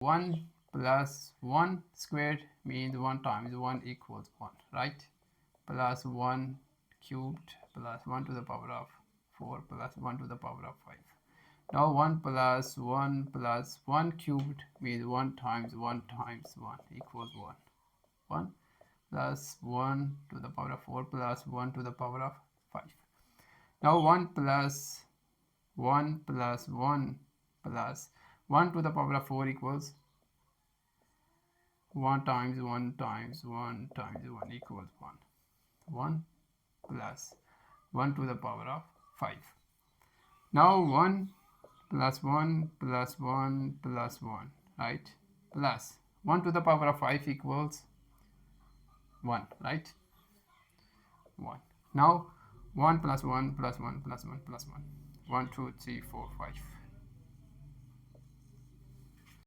1 plus 1 squared means 1 times 1 equals 1, right? Plus 1 cubed plus 1 to the power of 4 plus 1 to the power of 5. Now 1 plus 1 cubed means 1 times 1 times 1 equals 1. 1 plus 1 to the power of 4 plus 1 to the power of 5. Now 1 plus 1 plus 1 plus 1 to the power of 4 equals 1 times 1 times 1 times 1 equals 1. 1 plus 1 to the power of 5. Now 1 plus 1 plus 1 plus 1, right? Plus 1 to the power of 5 equals 1, right? 1. Now 1 plus 1 plus 1 plus 1 plus 1. 1, 2, 3, 4, 5.